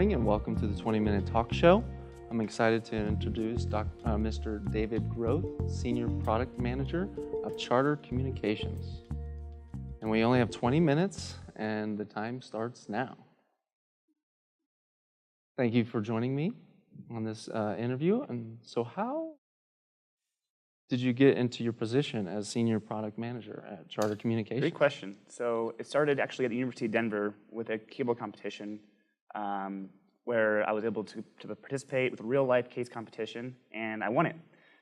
And welcome to the 20-Minute Talk Show. I'm excited to introduce Mr. David Groth, Senior Product Manager of Charter Communications. And we only have 20 minutes, and the time starts now. Thank you for joining me on this interview. And so how did you get into your position as Senior Product Manager at Charter Communications? Great question. So it started actually at the University of Denver with a cable competition where I was able to participate with a real-life case competition, and I won it.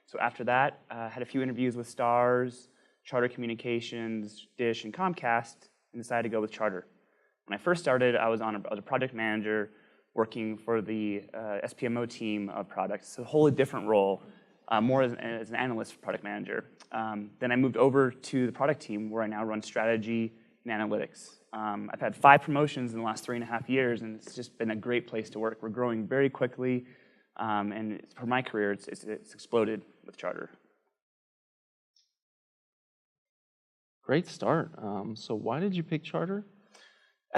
So after that, I had a few interviews with Stars, Charter Communications, Dish, and Comcast, and decided to go with Charter. When I first started, I was a project manager working for the SPMO team of products, so a wholly different role, more as an analyst for product manager. Then I moved over to the product team, where I now run strategy and analytics. I've had 5 promotions in the last 3.5 years, and it's just been a great place to work. We're growing very quickly, and for my career, it's exploded with Charter. Great start. So why did you pick Charter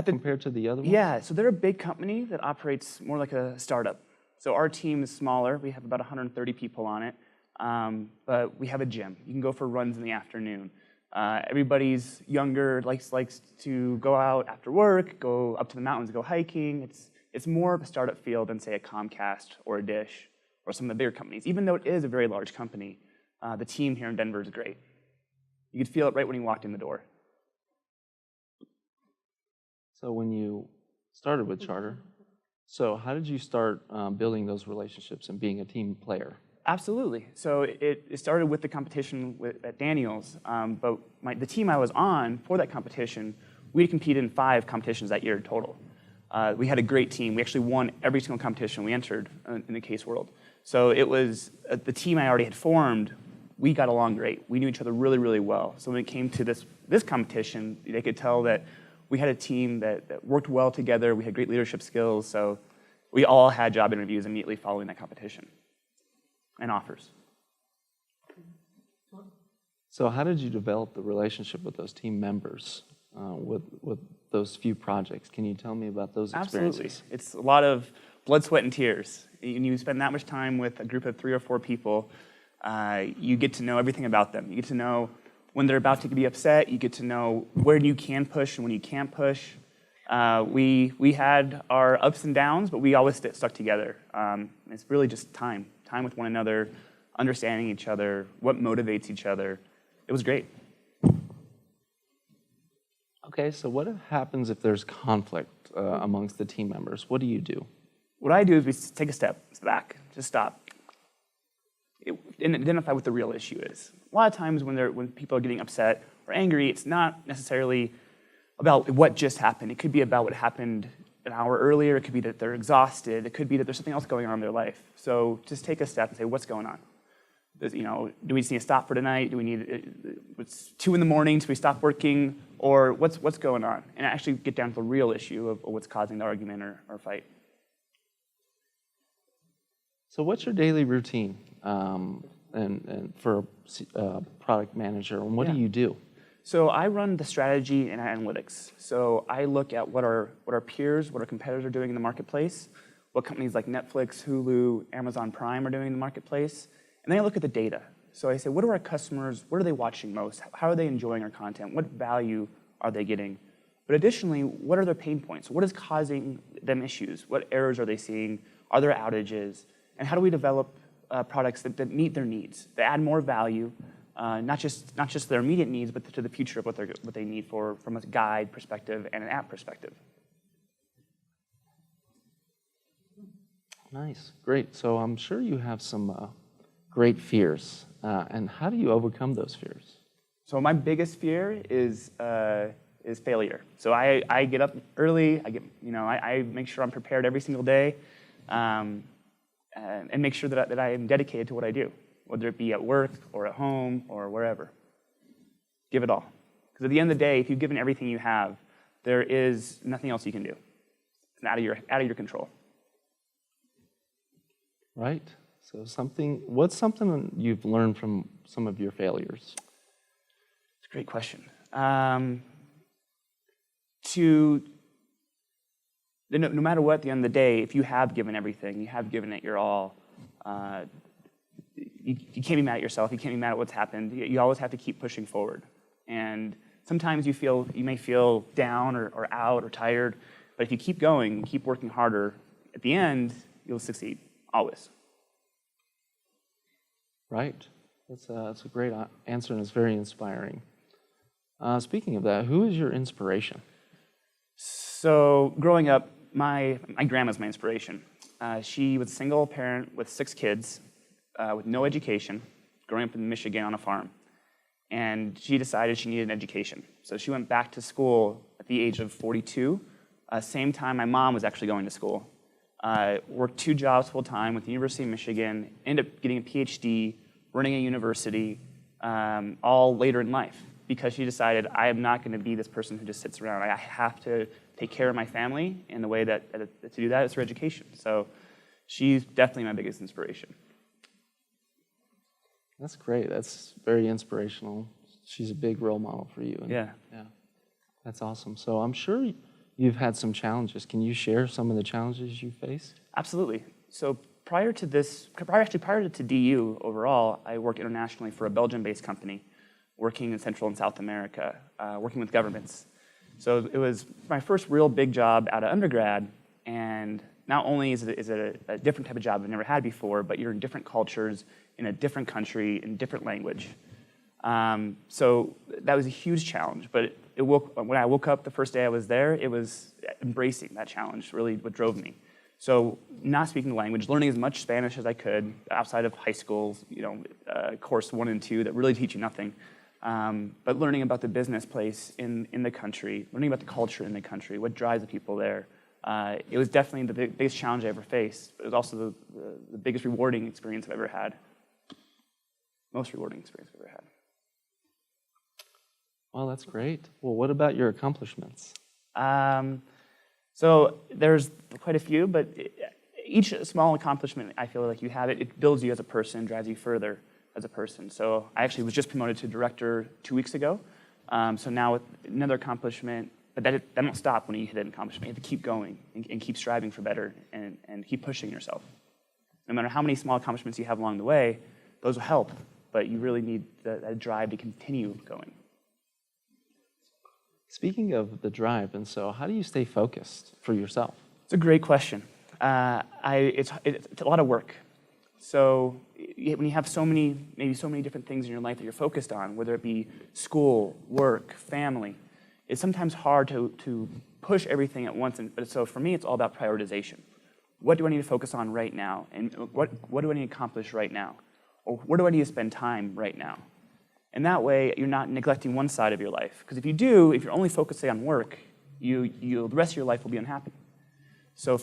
compared to the other ones? Yeah, so they're a big company that operates more like a startup. So our team is smaller. We have about 130 people on it, but we have a gym. You can go for runs in the afternoon. Everybody's younger, likes to go out after work, go up to the mountains, go hiking. It's more of a startup feel than, say, a Comcast or a Dish or some of the bigger companies. Even though it is a very large company, the team here in Denver is great. You could feel it right when you walked in the door. So when you started with Charter, so how did you start building those relationships and being a team player? Absolutely. So it started with the competition at Daniels, but the team I was on for that competition, we competed in 5 competitions that year total. We had a great team. We actually won every single competition we entered in the case world. So it was the team I already had formed. We got along great. We knew each other really, really well. So when it came to this competition, they could tell that we had a team that worked well together. We had great leadership skills. So we all had job interviews immediately following that competition. And offers. So how did you develop the relationship with those team members with those few projects? Can you tell me about those experiences? Absolutely. It's a lot of blood, sweat, and tears. You spend that much time with a group of 3 or 4 people, you get to know everything about them. You get to know when they're about to be upset. You get to know where you can push and when you can't push. We had our ups and downs, but we always stuck together. It's really just time with one another, understanding each other, what motivates each other. It was great. Okay, so what happens if there's conflict amongst the team members? What do you do? What I do is we take a step back, just stop, and identify what the real issue is. A lot of times when people are getting upset or angry, it's not necessarily about what just happened. It could be about what happened an hour earlier. It could be that they're exhausted. It could be that there's something else going on in their life. So just take a step and say, what's going on? Do we just need to stop for tonight? Do we need, it's 2 in the morning, so we stop working? Or what's going on? And actually get down to the real issue of what's causing the argument or fight. So what's your daily routine and for a product manager, and what do you do? So I run the strategy and analytics. So I look at what our peers, what our competitors are doing in the marketplace, what companies like Netflix, Hulu, Amazon Prime are doing in the marketplace, and then I look at the data. So I say, what are our customers, what are they watching most? How are they enjoying our content? What value are they getting? But additionally, what are their pain points? What is causing them issues? What errors are they seeing? Are there outages? And how do we develop products that meet their needs, that add more value, not just their immediate needs, but to the future of what they need from a guide perspective and an app perspective. Nice, great. So I'm sure you have some great fears, and how do you overcome those fears? So my biggest fear is failure. So I get up early. I make sure I'm prepared every single day, and and make sure that I am dedicated to what I do, whether it be at work or at home or wherever. Give it all. Because at the end of the day, if you've given everything you have, there is nothing else you can do. It's out of your control. Right. So what's something you've learned from some of your failures? It's a great question. No matter what, at the end of the day, if you have given everything, you have given it your all, you can't be mad at yourself. You can't be mad at what's happened. You always have to keep pushing forward. And sometimes you may feel down or out or tired, but if you keep going, keep working harder, at the end, you'll succeed, always. Right. That's a great answer, and it's very inspiring. Speaking of that, who is your inspiration? So growing up, my grandma's my inspiration. She was a single parent with 6 kids, with no education, growing up in Michigan on a farm. And she decided she needed an education. So she went back to school at the age of 42, same time my mom was actually going to school. Worked 2 jobs full-time with the University of Michigan, ended up getting a PhD, running a university, all later in life, because she decided, I am not going to be this person who just sits around. I have to take care of my family, and the way to do that is through education. So she's definitely my biggest inspiration. That's great. That's very inspirational. She's a big role model for you. Yeah. That's awesome. So I'm sure you've had some challenges. Can you share some of the challenges you face? Absolutely. So prior to DU overall, I worked internationally for a Belgian-based company, working in Central and South America, working with governments. So it was my first real big job out of undergrad, and not only is it a different type of job I've never had before, but you're in different cultures, in a different country, in different language. So that was a huge challenge, but when I woke up the first day I was there, it was embracing that challenge, really what drove me. So not speaking the language, learning as much Spanish as I could outside of high school, course 1 and 2 that really teach you nothing. But learning about the business place in the country, learning about the culture in the country, what drives the people there. It was definitely the biggest challenge I ever faced, but it was also the biggest rewarding experience I've ever had. Most rewarding experience I've ever had. Well, that's great. Well, what about your accomplishments? So there's quite a few, but each small accomplishment, I feel like you have it builds you as a person, drives you further as a person. So I actually was just promoted to director 2 weeks ago. So now with another accomplishment, but that don't stop when you hit an accomplishment. You have to keep going and keep striving for better and keep pushing yourself. No matter how many small accomplishments you have along the way, those will help, but you really need that drive to continue going. Speaking of the drive, and so how do you stay focused for yourself? It's a great question. It's a lot of work. So when you have so many different things in your life that you're focused on, whether it be school, work, family, it's sometimes hard to push everything at once. But so for me, it's all about prioritization. What do I need to focus on right now? And what do I need to accomplish right now? Or where do I need to spend time right now? And that way, you're not neglecting one side of your life. Because if you're only focusing on work, the rest of your life will be unhappy. So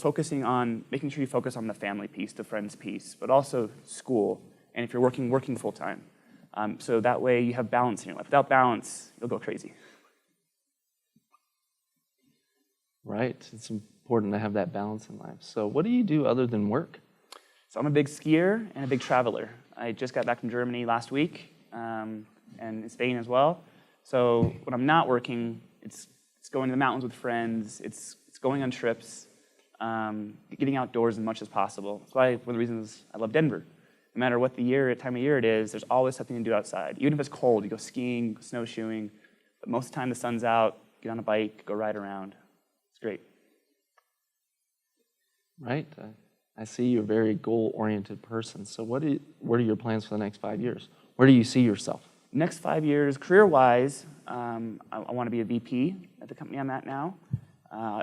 making sure you focus on the family piece, the friends piece, but also school, and if you're working full-time. So that way you have balance in your life. Without balance, you'll go crazy. Right. It's important to have that balance in life. So what do you do other than work? So I'm a big skier and a big traveler. I just got back from Germany last week, and in Spain as well. So when I'm not working, it's going to the mountains with friends, it's going on trips, getting outdoors as much as possible. That's why one of the reasons I love Denver. No matter what time of year it is, there's always something to do outside. Even if it's cold, you go skiing, snowshoeing, but most of the time the sun's out, get on a bike, go ride around. It's great. Right. I see you're a very goal-oriented person. So what are your plans for the next 5 years? Where do you see yourself? Next 5 years, career-wise, I want to be a VP at the company I'm at now.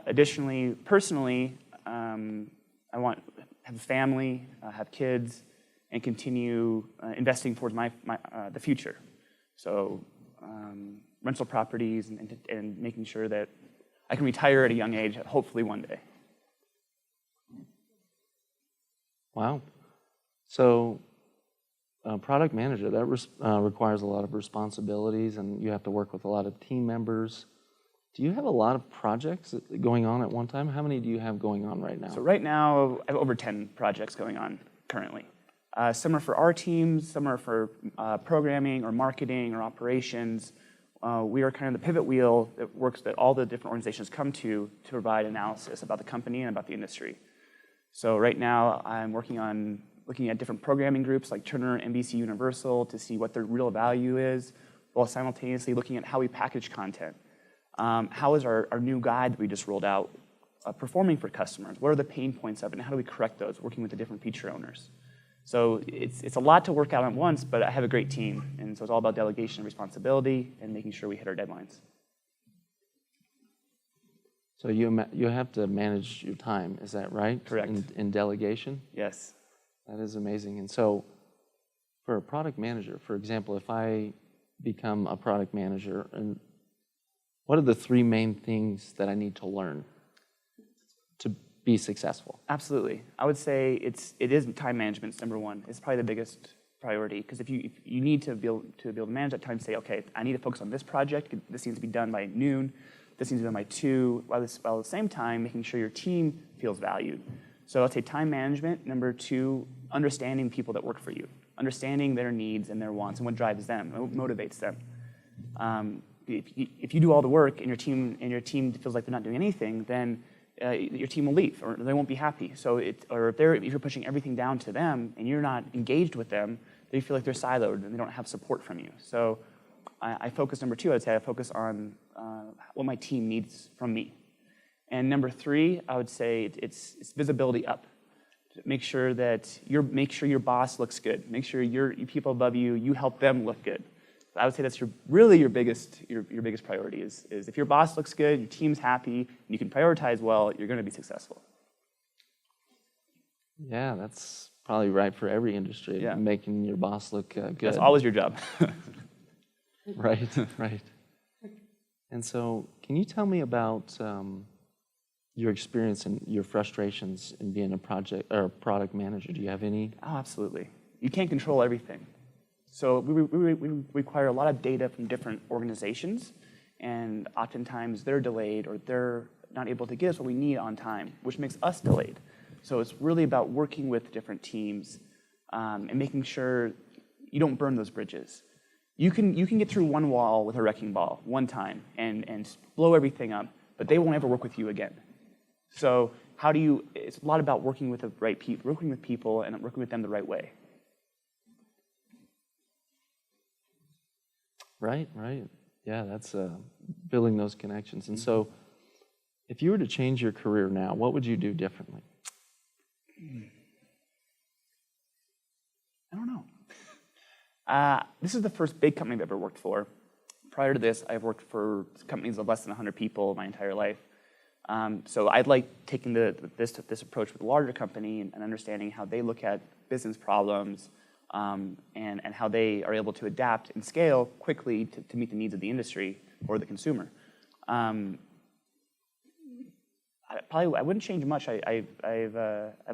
Additionally, personally, I want to have a family, have kids, and continue investing towards the future. So rental properties and making sure that I can retire at a young age, hopefully one day. Wow. So, product manager, that requires a lot of responsibilities, and you have to work with a lot of team members. Do you have a lot of projects going on at one time? How many do you have going on right now? So right now, I have over 10 projects going on currently. Some are for our teams, some are for programming or marketing or operations. We are kind of the pivot wheel that all the different organizations come to provide analysis about the company and about the industry. So right now, I'm working on looking at different programming groups like Turner and NBC Universal to see what their real value is, while simultaneously looking at how we package content. How is our new guide that we just rolled out performing for customers? What are the pain points of it, and how do we correct those, working with the different feature owners? So it's a lot to work out at once, but I have a great team, and so it's all about delegation and responsibility and making sure we hit our deadlines. So you have to manage your time, is that right? Correct. In delegation? Yes. That is amazing. And so for a product manager, for example, if I become a product manager, and what are the three main things that I need to learn to be successful? Absolutely. I would say it is time management, number one. It's probably the biggest priority, because if you need to be able to manage that time, say, okay, I need to focus on this project. This needs to be done by noon. This needs to be done by 2, while at the same time making sure your team feels valued. So I'll say time management. Number 2, understanding people that work for you, understanding their needs and their wants and what drives them, what motivates them. If you do all the work and your team feels like they're not doing anything, then your team will leave, or they won't be happy. So if you're pushing everything down to them and you're not engaged with them, they feel like they're siloed and they don't have support from you. So I focus, number 2, I'd say I focus on what my team needs from me. And number 3, I would say it's visibility up. Make sure your boss looks good. Make sure your people above you help them look good. I would say that's really your biggest priority is if your boss looks good, your team's happy, and you can prioritize well, you're going to be successful. Yeah, that's probably right for every industry, yeah. Making your boss look good. That's always your job. Right, right. And so can you tell me about your experience and your frustrations in being a product manager? Do you have any? Oh, absolutely. You can't control everything. So we require a lot of data from different organizations, and oftentimes they're delayed or they're not able to give us what we need on time, which makes us delayed. So it's really about working with different teams and making sure you don't burn those bridges. You can get through one wall with a wrecking ball one time and blow everything up, but they won't ever work with you again. So it's a lot about working with the right people, working with people and working with them the right way. Right, right. Yeah, that's building those connections. And so if you were to change your career now, what would you do differently? I don't know. This is the first big company I've ever worked for. Prior to this, I've worked for companies of less than 100 people my entire life. So I'd like taking this approach with a larger company and understanding how they look at business problems and how they are able to adapt and scale quickly to meet the needs of the industry or the consumer. I wouldn't change much. I've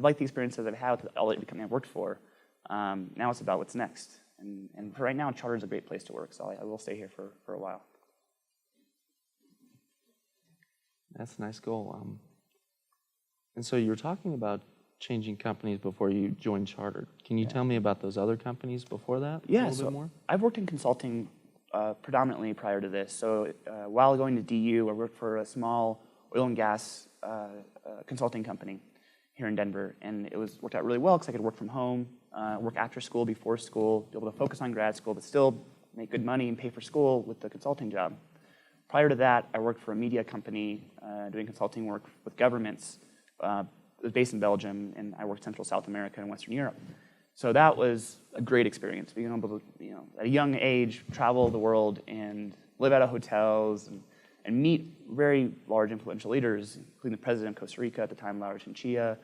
liked the experiences I've had with all the companies I've worked for. Now it's about what's next. And for right now, Charter is a great place to work, so I will stay here for a while. That's a nice goal. And so you're talking about changing companies before you joined Charter. Can you tell me about those other companies before that? Yeah, a little bit more? I've worked in consulting predominantly prior to this. So while going to DU, I worked for a small oil and gas consulting company here in Denver, and it worked out really well because I could work from home, work after school, before school, be able to focus on grad school, but still make good money and pay for school with the consulting job. Prior to that, I worked for a media company doing consulting work with governments. It was based in Belgium, and I worked Central South America and Western Europe. So that was a great experience, being able to, at a young age, travel the world and live out of hotels and meet very large influential leaders, including the president of Costa Rica at the time, Laura Chinchilla,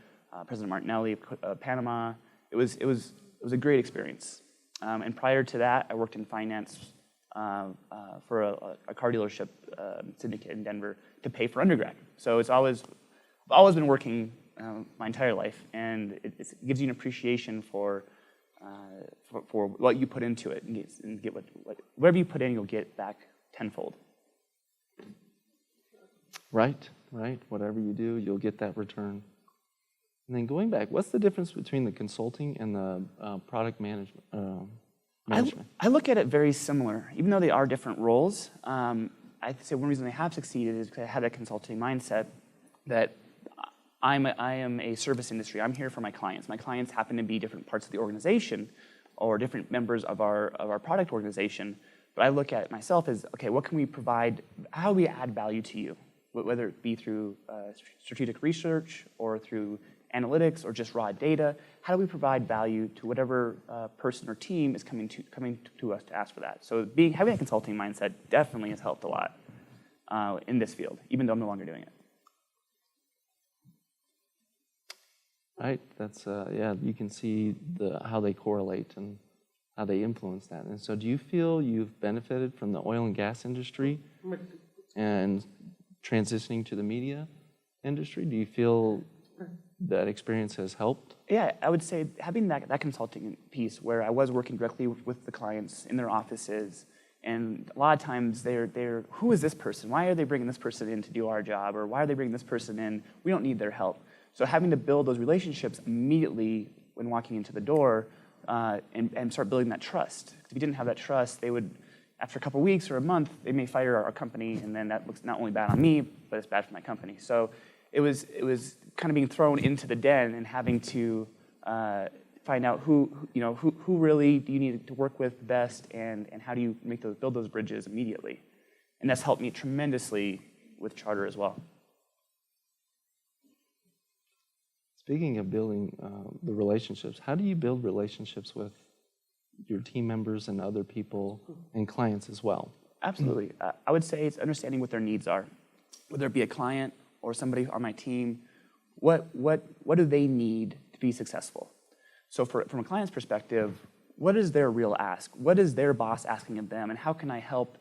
President Martinelli of Panama. It was a great experience. And prior to that, I worked in finance for a car dealership syndicate in Denver to pay for undergrad. So I've always been working my entire life, and it gives you an appreciation for for what you put into it, and get whatever you put in, you'll get back tenfold. Right. Whatever you do, you'll get that return. And then going back, what's the difference between the consulting and the product management? I look at it very similar, even though they are different roles. I'd say one reason they have succeeded is because I had that consulting mindset that I am a service industry. I'm here for my clients. My clients happen to be different parts of the organization or different members of our product organization. But I look at it myself as, okay, what can we provide? How do we add value to you? Whether it be through strategic research or through analytics or just raw data, how do we provide value to whatever person or team is coming to us to ask for that? So having a consulting mindset definitely has helped a lot in this field, even though I'm no longer doing it. Right. That's you can see how they correlate and how they influence that. And so, do you feel you've benefited from the oil and gas industry and transitioning to the media industry? Do you feel that experience has helped? Yeah, I would say having that consulting piece where I was working directly with the clients in their offices, and a lot of times they're who is this person? Why are they bringing this person in to do our job? Or why are they bringing this person in? We don't need their help. So having to build those relationships immediately when walking into the door and start building that trust. If you didn't have that trust, they would, after a couple of weeks or a month, they may fire our company, and then that looks not only bad on me, but it's bad for my company. So it was kind of being thrown into the den and having to find out who really do you need to work with best, and how do you build those bridges immediately. And that's helped me tremendously with Charter as well. Speaking of building the relationships, how do you build relationships with your team members and other people and clients as well? Absolutely. I would say it's understanding what their needs are. Whether it be a client or somebody on my team, what do they need to be successful? So from a client's perspective, what is their real ask? What is their boss asking of them? And how can I help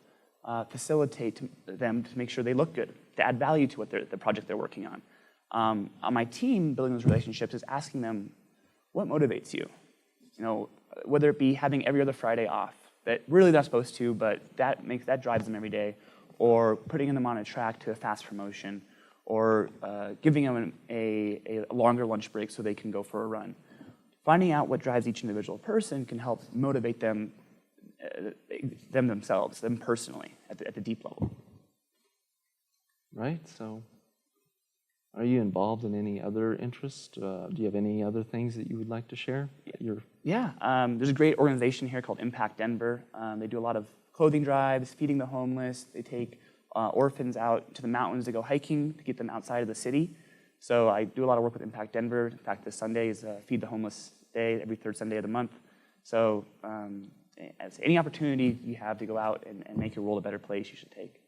facilitate them to make sure they look good, to add value to the project they're working on? On my team, building those relationships is asking them, what motivates you? Whether it be having every other Friday off, that really not supposed to, but that drives them every day, or putting them on a track to a fast promotion, or giving them a longer lunch break so they can go for a run. Finding out what drives each individual person can help motivate them themselves, them personally, at the deep level. Right. So, are you involved in any other interests? Do you have any other things that you would like to share? There's a great organization here called Impact Denver. They do a lot of clothing drives, feeding the homeless. They take orphans out to the mountains to go hiking to get them outside of the city. So I do a lot of work with Impact Denver. In fact, this Sunday is Feed the Homeless Day, every third Sunday of the month. So as any opportunity you have to go out and make your world a better place, you should take.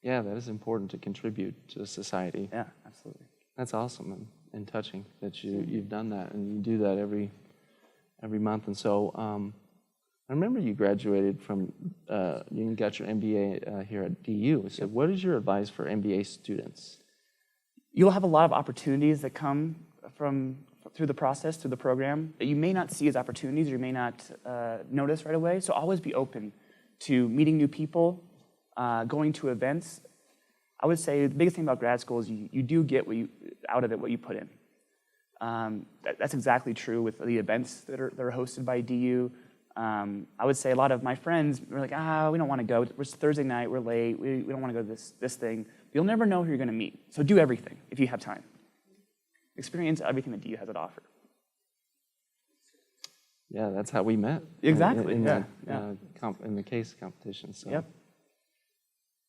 Yeah, that is important to contribute to society. Yeah, absolutely. That's awesome and touching that you've done that, and you do that every month. And so I remember you graduated from, you got your MBA here at DU. So what is your advice for MBA students? You'll have a lot of opportunities that come through the process, through the program, that you may not see as opportunities, or you may not notice right away. So always be open to meeting new people, going to events. I would say the biggest thing about grad school is you do get out of it what you put in. That's exactly true with the events that are hosted by DU. I would say a lot of my friends were like, we don't want to go. It's Thursday night, we're late, we don't want to go to this thing. You'll never know who you're going to meet. So do everything if you have time. Experience everything that DU has to offer. Yeah, that's how we met. Exactly. In the case competition. So. Yep.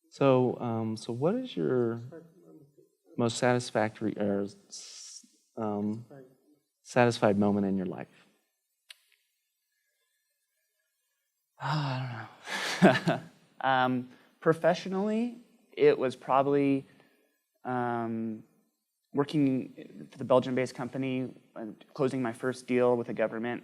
So, what is your most satisfactory or satisfied moment in your life? I don't know. Professionally, it was probably working for the Belgian-based company, closing my first deal with the government,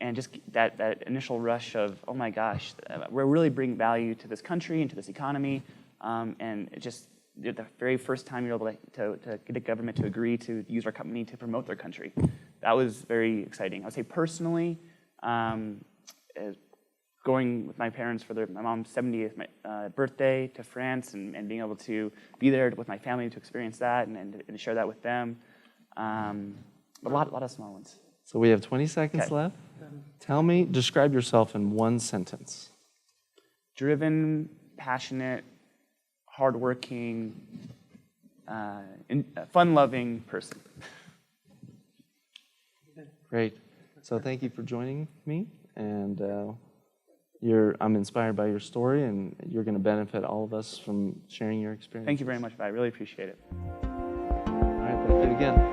and just that initial rush of, oh my gosh, we're really bringing value to this country and to this economy, and it just the very first time you're able to get the government to agree to use our company to promote their country. that was very exciting. I would say personally, going with my parents for my mom's 70th birthday to France and being able to be there with my family to experience that and share that with them. A lot of small ones. So we have 20 seconds left. Describe yourself in one sentence. Driven, passionate, hardworking, fun-loving person. Great. So thank you for joining me, and I'm inspired by your story, and you're going to benefit all of us from sharing your experience. Thank you very much, I really appreciate it. All right, thank you again.